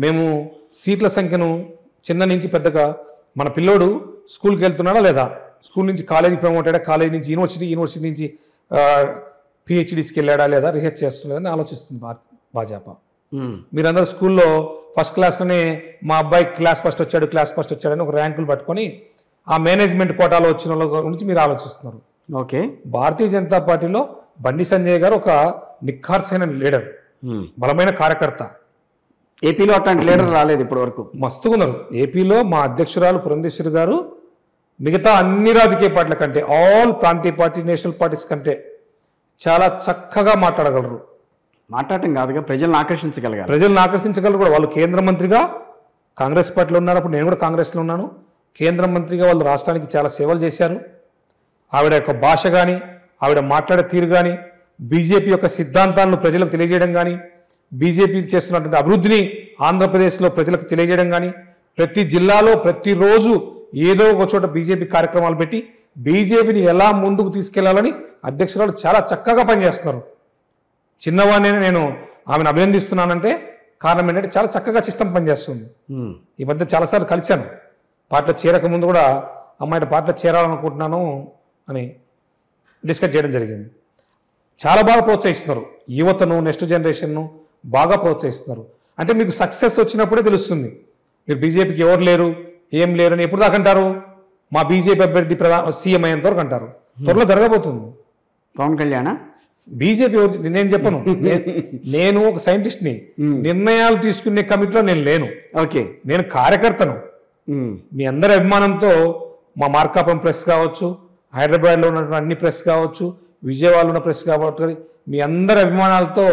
మేము సీట్ల సంఖ్యను చిన్న నుంచి పెద్దగా మన పిల్లోడు స్కూల్కి వెళ్తున్నాడా లేదా, స్కూల్ నుంచి కాలేజీ ప్రమోట్ అయ్యాడా, కాలేజీ నుంచి యూనివర్సిటీ నుంచి పిహెచ్డీస్కి వెళ్ళాడా లేదా, రీసెర్చ్ చేస్తున్నాడని ఆలోచిస్తుంది భాజపా. మీరందరూ స్కూల్లో ఫస్ట్ క్లాస్లోనే మా అబ్బాయి క్లాస్ ఫస్ట్ వచ్చాడని ఒక ర్యాంకులు పట్టుకొని ఆ మేనేజ్మెంట్ కోటాలో వచ్చిన వాళ్ళ గురించి మీరు ఆలోచిస్తున్నారు. ఓకే, భారతీయ జనతా పార్టీలో బండి సంజయ్ గారు ఒక నిఖార్సైన లీడర్, బలమైన కార్యకర్త. ఏపీలో అట్లాంటి లీడర్ రాలేదు ఇప్పటి వరకు. మస్తుగా ఉన్నారు. ఏపీలో మా అధ్యక్షురాలు పురంధేశ్వరి గారు మిగతా అన్ని రాజకీయ పార్టీల కంటే, ఆల్ ప్రాంతీయ పార్టీ, నేషనల్ పార్టీస్ కంటే చాలా చక్కగా మాట్లాడగలరు. మాట్లాడటం కాదుగా, ప్రజలను ఆకర్షించగలరు కూడా. వాళ్ళు కేంద్ర మంత్రిగా కాంగ్రెస్ పార్టీలో ఉన్నారు, అప్పుడు నేను కూడా కాంగ్రెస్లో ఉన్నాను. కేంద్ర మంత్రిగా వాళ్ళు రాష్ట్రానికి చాలా సేవలు చేశారు. ఆవిడ యొక్క భాష కానీ, ఆవిడ మాట్లాడే తీరు కానీ, బీజేపీ యొక్క సిద్ధాంతాలను ప్రజలకు తెలియజేయడం కానీ, బీజేపీ చేస్తున్నటువంటి అభివృద్ధిని ఆంధ్రప్రదేశ్లో ప్రజలకు తెలియజేయడం కానీ, ప్రతి జిల్లాలో ప్రతిరోజు ఏదో ఒక చోట బీజేపీ కార్యక్రమాలు పెట్టి బీజేపీని ఎలా ముందుకు తీసుకెళ్లాలని అధ్యక్షురాలు చాలా చక్కగా పనిచేస్తున్నారు. చిన్నవాడిని నేను ఆమెను అభినందిస్తున్నానంటే కారణం ఏంటంటే చాలా చక్కగా సిస్టమ్ పనిచేస్తుంది. ఈ మధ్య చాలాసార్లు కలిశాను. పార్టీలో చేరక ముందు కూడా అమ్మాయి పార్టీలో చేరాలనుకుంటున్నాను అని డిస్కస్ చేయడం జరిగింది. చాలా బాగా ప్రోత్సహిస్తున్నారు యువతను, నెక్స్ట్ జనరేషన్ను బాగా ప్రోత్సహిస్తున్నారు. అంటే మీకు సక్సెస్ వచ్చినప్పుడే తెలుస్తుంది మీరు బీజేపీకి ఎవరు లేరు, ఏం లేరు అని ఎప్పుడు దాకా అంటారు. మా బీజేపీ అభ్యర్థి సీఎం అయ్యేంత వరకు అంటారు. త్వరలో జరగబోతుంది. పవన్ కళ్యాణ్ బీజేపీ నేను చెప్పను, నేను ఒక సైంటిస్ట్ని, నిర్ణయాలు తీసుకునే కమిటీలో నేను లేను. ఓకే, నేను కార్యకర్తను. మీ అందరి అభిమానంతో మా మార్కాపురం ప్రెస్ కావచ్చు, హైదరాబాద్లో ఉన్నటువంటి అన్ని ప్రెస్ కావచ్చు, విజయవాడలో ఉన్న ప్రెస్ కావచ్చు, మీ అందరి అభిమానాలతో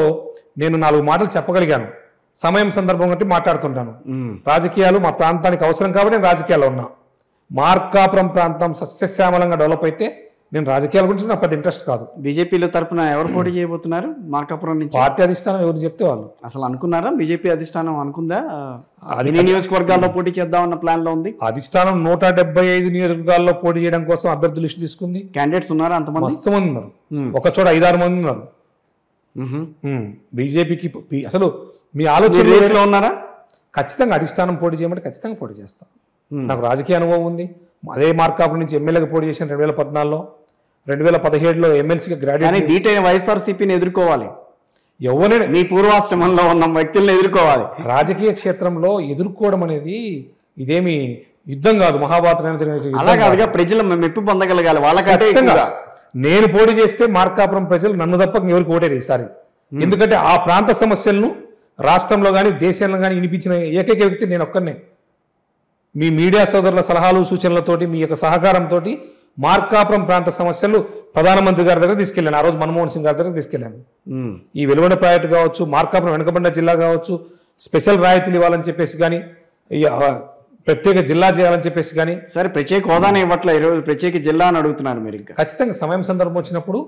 నేను 4 మాటలు చెప్పగలిగాను. సమయం సందర్భం బట్టి మాట్లాడుతుంటాను. రాజకీయాలు మా ప్రాంతానికి అవసరం కాబట్టి నేను రాజకీయాల్లో ఉన్నా. మార్కాపురం ప్రాంతం సస్యశ్యామలంగా డెవలప్ అయితే నేను రాజకీయాల గురించి నాకు పెద్ద ఇంట్రెస్ట్ కాదు. బీజేపీలో తరఫున ఎవరు పోటీ చేయబోతున్నారు మార్కాపురం నుంచి? పార్టీ అధిష్టానం ఎవరు చెప్తే వాళ్ళు. అసలు అనుకున్నారా? బీజేపీ అధిష్టానం అనుకుందా అన్ని నియోజకవర్గాల్లో పోటీ చేద్దామన్న ప్లాన్ లో ఉంది? అధిష్టానం 175 నియోజకవర్గాల్లో పోటీ చేయడం కోసం అభ్యర్థులు లిస్ట్ తీసుకుంది. క్యాండిడేట్స్ ఉన్నారా? అంతమంది మస్తు మంది ఉన్నారు. ఒక చోట 5-6 మంది ఉన్నారు. బీజేపీకి అసలు మీ ఆలోచనలో ఉన్నారా? ఖచ్చితంగా అధిష్టానం పోటీ చేయమంటే ఖచ్చితంగా పోటీ చేస్తాం. నాకు రాజకీయ అనుభవం ఉంది. అదే మార్కాపురం నుంచి ఎమ్మెల్యేగా పోటీ చేసిన 2014లో, 2017లో ఎమ్మెల్సీగా గ్రాడ్యుయేట్. దీటైన వైఎస్ఆర్సీపీని ఎదుర్కోవాలి. ఎవరైనా మీ పూర్వాశ్రమంలో ఉన్న వ్యక్తులను ఎదుర్కోవాలి. రాజకీయ క్షేత్రంలో ఎదుర్కోవడం అనేది ఇదేమి యుద్ధం కాదు, మహాభారతం. అలా కాదుగా, ప్రజలు మెప్పు పొందగలగాలి. వాళ్ళకంటే నేను పోటీ చేస్తే మార్కాపురం ప్రజలు నన్ను తప్ప ఎవరికి ఓటేరు ఈసారి. ఎందుకంటే ఆ ప్రాంత సమస్యలను రాష్ట్రంలో కానీ దేశంలో కానీ వినిపించిన ఏకైక వ్యక్తి నేను ఒక్కనే. మీ మీడియా సోదరుల సలహాలు సూచనలతోటి, మీ యొక్క సహకారంతో మార్కాపురం ప్రాంత సమస్యలు ప్రధానమంత్రి గారి దగ్గర తీసుకెళ్ళాను. ఆ రోజు మన్మోహన్ సింగ్ గారి దగ్గర తీసుకెళ్ళాను. ఈ వెలువడ ప్రాజెక్టు కావచ్చు, మార్కాపురం వెనుకబడిన జిల్లా కావచ్చు, స్పెషల్ రాయితీలు ఇవ్వాలని చెప్పేసి కానీ, ప్రత్యేక జిల్లా చేయాలని చెప్పేసి కానీ. సరే, ప్రత్యేక హోదానే ఇవ్వట్లే, ఈరోజు ప్రత్యేక జిల్లా అని అడుగుతున్నారు మీరు. ఇంకా ఖచ్చితంగా సమయం సందర్భం వచ్చినప్పుడు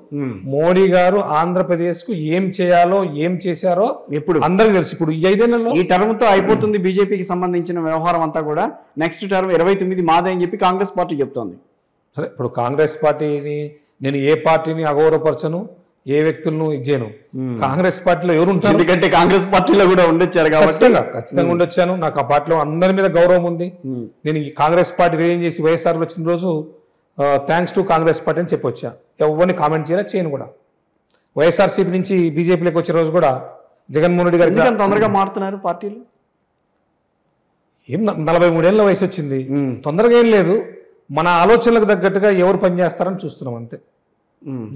మోడీ గారు ఆంధ్రప్రదేశ్ కు ఏం చేయాలో, ఏం చేశారో ఎప్పుడు అందరికీ తెలుసు. ఇప్పుడు ఈ 5 ఏళ్లలో ఈ టర్మ్ తో అయిపోతుంది బీజేపీకి సంబంధించిన వ్యవహారం అంతా కూడా. నెక్స్ట్ టర్మ్ 29 మాదే అని చెప్పి కాంగ్రెస్ పార్టీ చెప్తోంది. సరే, ఇప్పుడు కాంగ్రెస్ పార్టీని నేను ఏ పార్టీని అగౌరవపరచను, ఏ వ్యక్తులను ఇచ్చాను. కాంగ్రెస్ పార్టీలో ఎవరు ఉంటారు? ఎందుకంటే కాంగ్రెస్ పార్టీలో కూడా ఉండొచ్చారు కాబట్టి ఖచ్చితంగా ఉండొచ్చాను. నాకు ఆ పార్టీలో అందరి మీద గౌరవం ఉంది. నేను ఈ కాంగ్రెస్ పార్టీ రిజైన్ చేసి వైఎస్ఆర్ వచ్చిన రోజు థ్యాంక్స్ టు కాంగ్రెస్ పార్టీ అని చెప్పొచ్చా. ఎవరిని కామెంట్ చేయను కూడా. వైఎస్ఆర్సీపీ నుంచి బీజేపీలోకి వచ్చే రోజు కూడా జగన్మోహన్ రెడ్డి గారు తొందరగా మారుతున్నారు పార్టీలు. ఏం 43 ఏళ్ళ వయసు వచ్చింది, తొందరగా ఏం లేదు. మన ఆలోచనలకు తగ్గట్టుగా ఎవరు పనిచేస్తారని చూస్తున్నాం అంతే.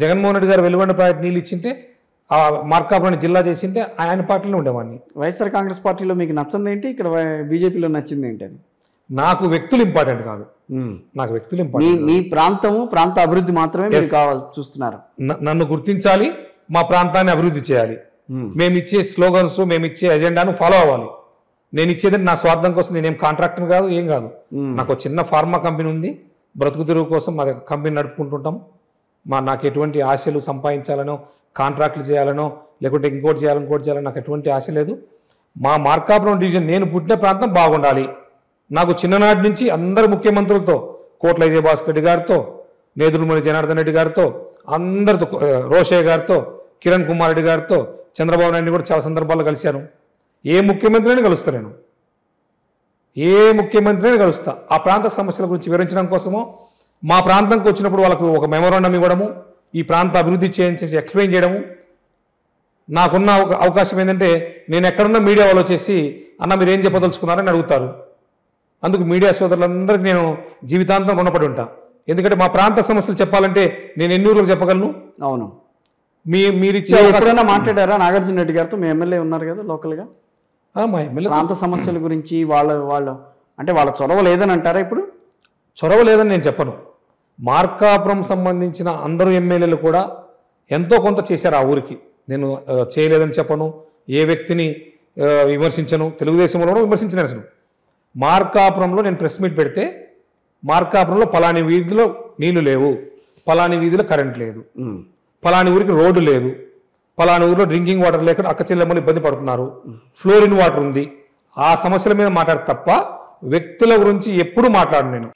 జగన్మోహన్ రెడ్డి గారు వెలుగొండ ప్రాజెక్ట్ నీళ్ళు ఇచ్చింటే, ఆ మార్కాపురం జిల్లా చేసింటే ఆయన పార్టీలో ఉండేవాడిని. వైఎస్ఆర్ కాంగ్రెస్ పార్టీలో మీకు నచ్చింది ఏంటి? ఇక్కడ బీజేపీలో నచ్చింది ఏంటి? అని నాకు వ్యక్తులు ఇంపార్టెంట్ కాదు. నాకు వ్యక్తులు ఇంపార్టెంట్. మీ ప్రాంతము, ప్రాంత అభివృద్ధి మాత్రమే మీరు కావాలి చూస్తున్నారు. నన్ను గుర్తించాలి, మా ప్రాంతాన్ని అభివృద్ధి చేయాలి. మేమిచ్చే స్లోగన్స్, మేమిచ్చే ఎజెండాను ఫాలో అవ్వాలి. నేను ఇచ్చేది నా స్వార్థం కోసం. నేనేం కాంట్రాక్టర్ కాదు, ఏం కాదు. నాకు చిన్న ఫార్మా కంపెనీ ఉంది. బ్రతుకు తెరువు కోసం మా కంపెనీ నడుపుకుంటుంటాం. నాకు ఎటువంటి ఆశలు సంపాదించాలనో, కాంట్రాక్ట్లు చేయాలనో, లేకుంటే ఇంకోటి చేయాలనో నాకు ఎటువంటి ఆశ లేదు. మా మార్కాపురం డివిజన్, నేను పుట్టిన ప్రాంతం బాగుండాలి. నాకు చిన్ననాటి నుంచి అందరు ముఖ్యమంత్రులతో, కోట్ల విజయభాస్కర్ రెడ్డి గారితో, నేదురుమణి జనార్దన్ రెడ్డి గారితో, అందరితో, రోషయ్య గారితో, కిరణ్ కుమార్ రెడ్డి గారితో, చంద్రబాబు నాయుడు కూడా చాలా సందర్భాల్లో కలిశాను. ఏ ముఖ్యమంత్రిని కలుస్తాను నేను. ఏ ముఖ్యమంత్రిని కలుస్తా ఆ ప్రాంత సమస్యల గురించి వివరించడం కోసమో మా ప్రాంతంకి వచ్చినప్పుడు వాళ్ళకు ఒక మెమోరాండం ఇవ్వడము ఈ ప్రాంత అభివృద్ధి చేయించి ఎక్స్ప్లెయిన్ చేయడము. నాకున్న అవకాశం ఏంటంటే నేను ఎక్కడున్న మీడియా వాళ్ళు వచ్చేసి అన్న మీరు ఏం చెప్పదలుచుకున్నారని అడుగుతారు. అందుకు మీడియా సోదరులందరికీ నేను జీవితాంతం రుణపడి ఉంటా. ఎందుకంటే మా ప్రాంత సమస్యలు చెప్పాలంటే నేను ఎన్ని ఊర్లకు చెప్పగలను. అవును, మీరిచ్చే ఎప్పుడైనా మాట్లాడారా నాగార్జున రెడ్డి గారితో? మీ ఎమ్మెల్యే ఉన్నారు కదా లోకల్గా, మా ఎమ్మెల్యే ప్రాంత సమస్యల గురించి వాళ్ళ అంటే వాళ్ళ చొరవ లేదని అంటారా? ఇప్పుడు చొరవ లేదని నేను చెప్పను. మార్కాపురం సంబంధించిన అందరూ ఎమ్మెల్యేలు కూడా ఎంతో కొంత చేశారు ఆ ఊరికి. నేను చేయలేదని చెప్పను, ఏ వ్యక్తిని విమర్శించను, తెలుగుదేశంలో కూడా విమర్శించిన అసలు. మార్కాపురంలో నేను ప్రెస్ మీట్ పెడితే మార్కాపురంలో పలాని వీధిలో నీళ్లు లేవు, పలాని వీధిలో కరెంట్ లేదు, పలాని ఊరికి రోడ్డు లేదు, పలాని ఊరిలో డ్రింకింగ్ వాటర్ లేక అక్క చెల్లెమ్మలు ఇబ్బంది పడుతున్నారు, ఫ్లోరిన్ వాటర్ ఉంది, ఆ సమస్యల మీద మాట్లాడు తప్ప వ్యక్తుల గురించి ఎప్పుడు మాట్లాడు నేను.